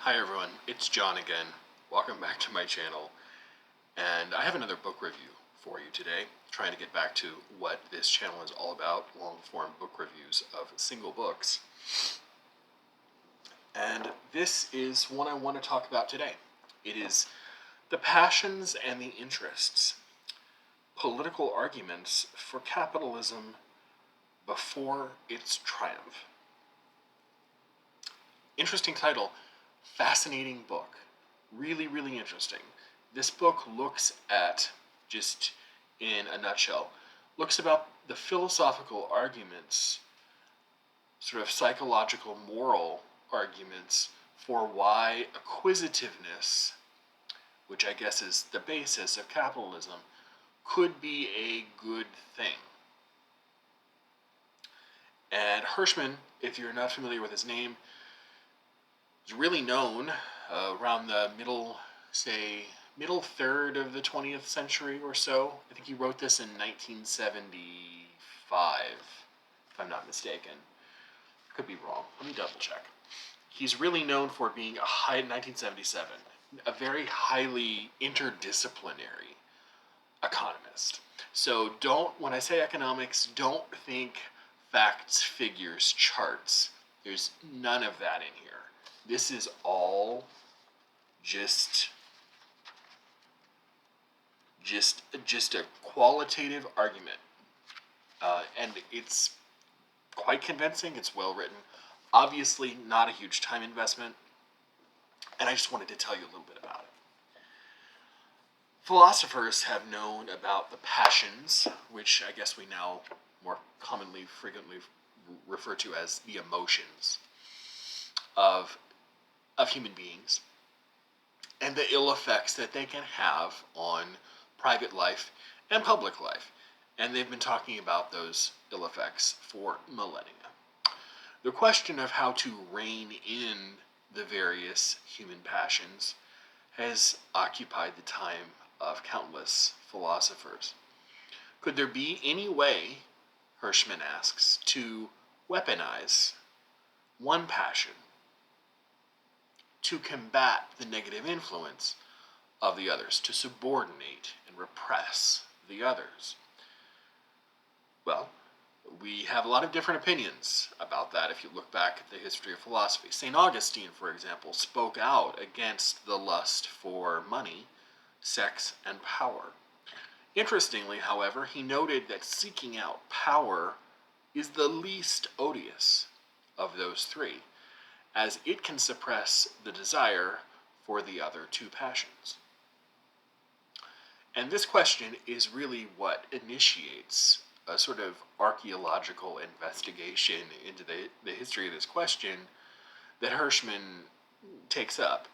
Hi everyone, it's John again. Welcome back to my channel. And I have another book review for you today, trying to get back to what this channel is all about, long-form book reviews of single books. And this is one I want to talk about today. It is The Passions and the Interests, Political Arguments for Capitalism Before Its Triumph. Interesting title, fascinating book. Really, really interesting. This book looks at, just in a nutshell, looks about the philosophical arguments, sort of psychological, moral arguments for why acquisitiveness, which I guess is the basis of capitalism, could be a good thing. And Hirschman, if you're not familiar with his name, is really known around the middle third of the 20th century or so. I think he wrote this in 1975, if I'm not mistaken. Could be wrong. Let me double check. He's really known for being 1977, a very highly interdisciplinary economist. So when I say economics, don't think facts, figures, charts. There's none of that in here. This is all just a qualitative argument, and it's quite convincing. It's well written. Obviously, not a huge time investment, and I just wanted to tell you a little bit about it. Philosophers have known about the passions, which I guess we now more commonly, frequently refer to as the emotions of human beings, and the ill effects that they can have on private life and public life. And they've been talking about those ill effects for millennia. The question of how to rein in the various human passions has occupied the time of countless philosophers. Could there be any way, Hirschman asks, to weaponize one passion to combat the negative influence of the others, to subordinate and repress the others? Well, we have a lot of different opinions about that if you look back at the history of philosophy. St. Augustine, for example, spoke out against the lust for money, sex, and power. Interestingly, however, he noted that seeking out power is the least odious of those three, as it can suppress the desire for the other two passions. And this question is really what initiates a sort of archaeological investigation into the history of this question that Hirschman takes up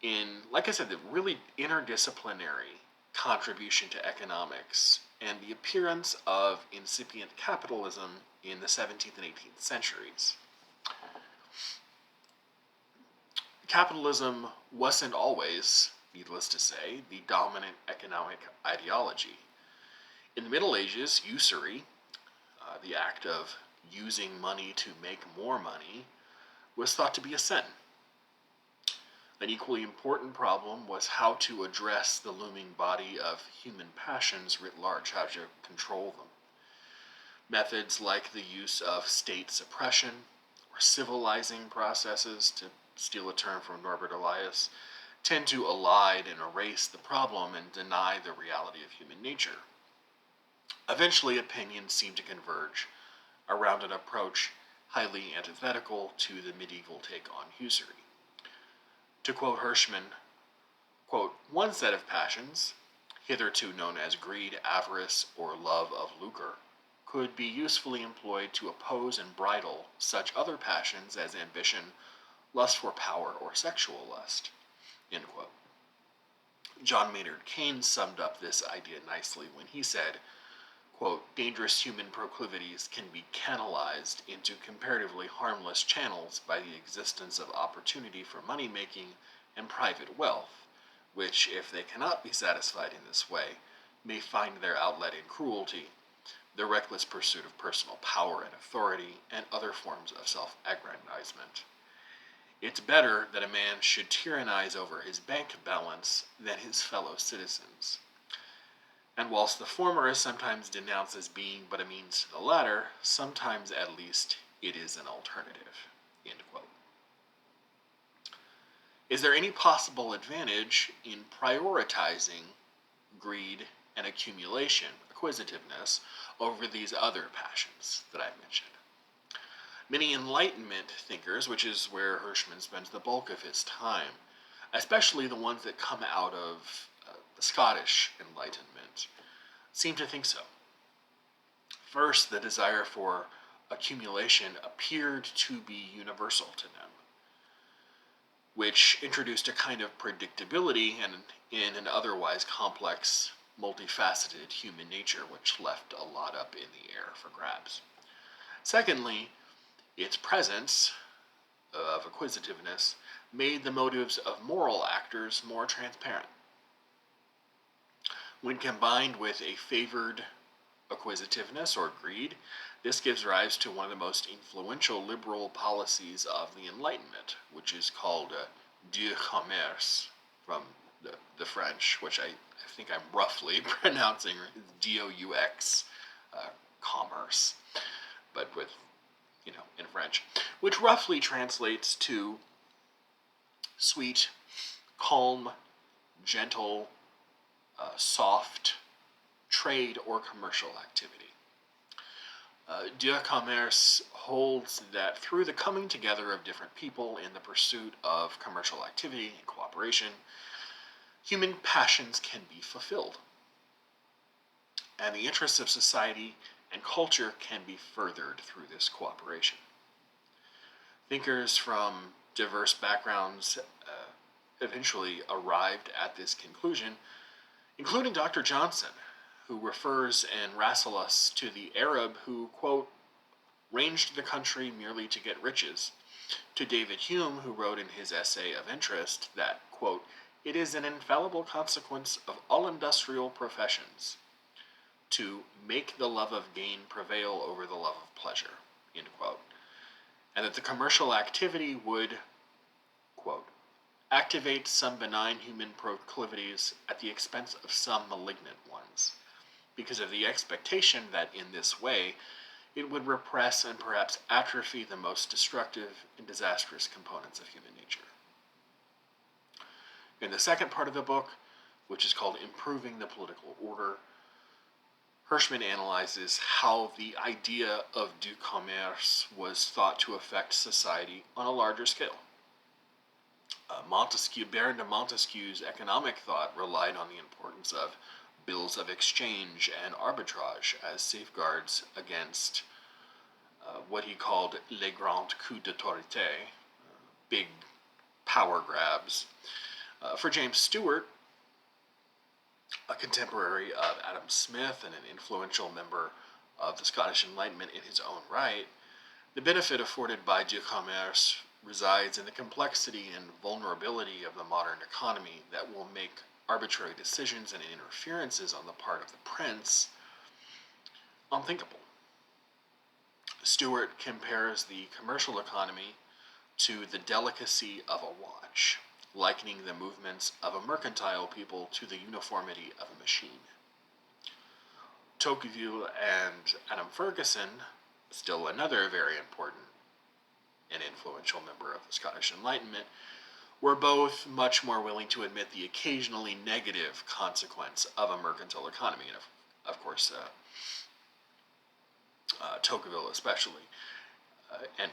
in, like I said, the really interdisciplinary contribution to economics and the appearance of incipient capitalism in the 17th and 18th centuries. Capitalism wasn't always, needless to say, the dominant economic ideology. In the Middle Ages, usury, the act of using money to make more money, was thought to be a sin. An equally important problem was how to address the looming body of human passions writ large, how to control them. Methods like the use of state suppression or civilizing processes, to steal a term from Norbert Elias, tend to elide and erase the problem and deny the reality of human nature. Eventually, opinions seem to converge around an approach highly antithetical to the medieval take on usury. To quote Hirschman, quote, "One set of passions, hitherto known as greed, avarice, or love of lucre, could be usefully employed to oppose and bridle such other passions as ambition, lust for power, or sexual lust." End quote. John Maynard Keynes summed up this idea nicely when he said, quote, "Dangerous human proclivities can be canalized into comparatively harmless channels by the existence of opportunity for money-making and private wealth, which, if they cannot be satisfied in this way, may find their outlet in cruelty, the reckless pursuit of personal power and authority, and other forms of self-aggrandizement." It's better that a man should tyrannize over his bank balance than his fellow citizens. And whilst the former is sometimes denounced as being but a means to the latter, sometimes at least it is an alternative. End quote. Is there any possible advantage in prioritizing greed and accumulation, acquisitiveness, over these other passions that I mentioned? Many Enlightenment thinkers, which is where Hirschman spends the bulk of his time, especially the ones that come out of the Scottish Enlightenment, seem to think so. First, the desire for accumulation appeared to be universal to them, which introduced a kind of predictability in an otherwise complex, multifaceted human nature, which left a lot up in the air for grabs. Secondly, its presence of acquisitiveness made the motives of moral actors more transparent. When combined with a favored acquisitiveness or greed, this gives rise to one of the most influential liberal policies of the Enlightenment, which is called doux commerce, from the French, which I think I'm roughly pronouncing D-O-U-X, commerce, but with, in French, which roughly translates to sweet, calm, gentle, soft trade or commercial activity. Doux commerce holds that through the coming together of different people in the pursuit of commercial activity and cooperation, human passions can be fulfilled, and the interests of society and culture can be furthered through this cooperation. Thinkers from diverse backgrounds eventually arrived at this conclusion, including Dr. Johnson, who refers in Rasselas to the Arab who, quote, ranged the country merely to get riches, to David Hume, who wrote in his essay of interest that, quote, it is an infallible consequence of all industrial professions to make the love of gain prevail over the love of pleasure, end quote, and that the commercial activity would, quote, activate some benign human proclivities at the expense of some malignant ones, because of the expectation that in this way it would repress and perhaps atrophy the most destructive and disastrous components of human nature. In the second part of the book, which is called Improving the Political Order, Hirschman analyzes how the idea of doux commerce was thought to affect society on a larger scale. Baron de Montesquieu's economic thought relied on the importance of bills of exchange and arbitrage as safeguards against what he called les grands coups d'autorité, big power grabs. For James Stewart, a contemporary of Adam Smith and an influential member of the Scottish Enlightenment in his own right, the benefit afforded by doux commerce resides in the complexity and vulnerability of the modern economy that will make arbitrary decisions and interferences on the part of the prince unthinkable. Stewart compares the commercial economy to the delicacy of a watch, likening the movements of a mercantile people to the uniformity of a machine. Tocqueville and Adam Ferguson, still another very important and influential member of the Scottish Enlightenment, were both much more willing to admit the occasionally negative consequence of a mercantile economy, and of course, Tocqueville especially, and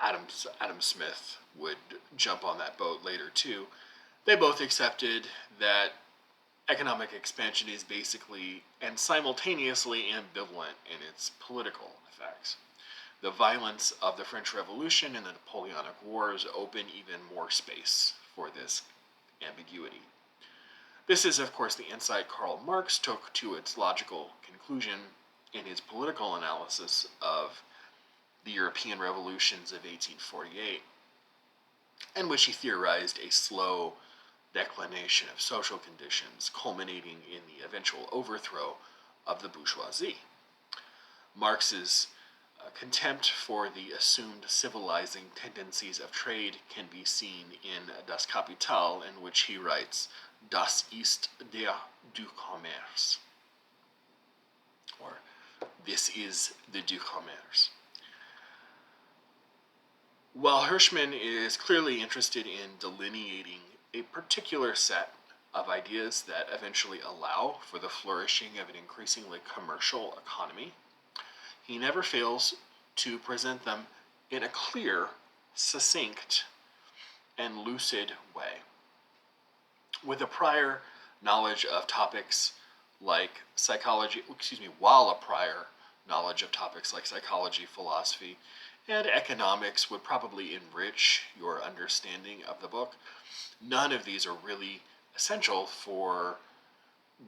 Adam Smith would jump on that boat later too. They both accepted that economic expansion is basically and simultaneously ambivalent in its political effects. The violence of the French Revolution and the Napoleonic Wars open even more space for this ambiguity. This is, of course, the insight Karl Marx took to its logical conclusion in his political analysis of the European revolutions of 1848, in which he theorized a slow declination of social conditions, culminating in the eventual overthrow of the bourgeoisie. Marx's Contempt for the assumed civilizing tendencies of trade can be seen in Das Kapital, in which he writes, Das ist du Commerce, or this is the du Commerce. While Hirschman is clearly interested in delineating a particular set of ideas that eventually allow for the flourishing of an increasingly commercial economy, he never fails to present them in a clear, succinct, and lucid way. With a prior knowledge of topics like psychology, while a prior knowledge of topics like psychology, philosophy, and economics would probably enrich your understanding of the book, none of these are really essential for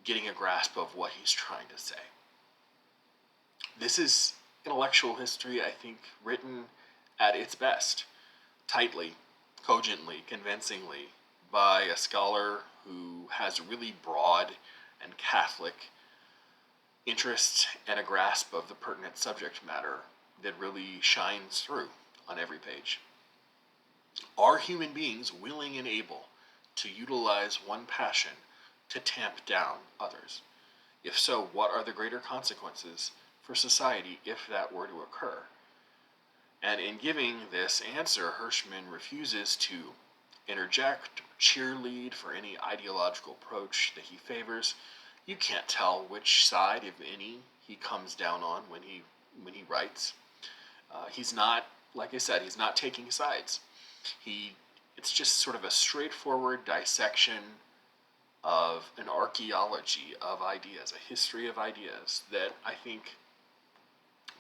getting a grasp of what he's trying to say. This is intellectual history, I think, written at its best, tightly, cogently, convincingly, by a scholar who has really broad and Catholic interest and a grasp of the pertinent subject matter that really shines through on every page. Are human beings willing and able to utilize one passion to tamp down others? If so, what are the greater consequences for society if that were to occur? And in giving this answer, Hirschman refuses to interject, cheerlead for any ideological approach that he favors. You can't tell which side, if any, he comes down on when he writes. He's not, like I said, he's not taking sides. It's just sort of a straightforward dissection of an archaeology of ideas, a history of ideas that I think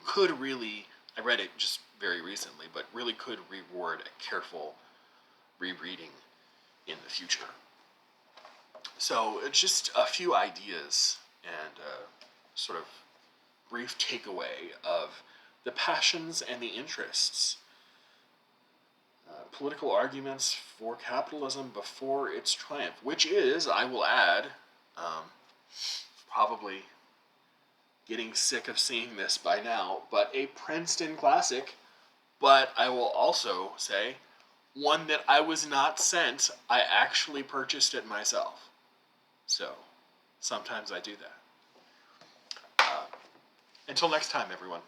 could really, I read it just very recently, but really could reward a careful rereading in the future. So it's just a few ideas and a sort of brief takeaway of the passions and the interests. Political arguments for capitalism before its triumph, which is, I will add, probably getting sick of seeing this by now, but a Princeton classic. But I will also say, one that I was not sent, I actually purchased it myself. So, sometimes I do that. Until next time, everyone.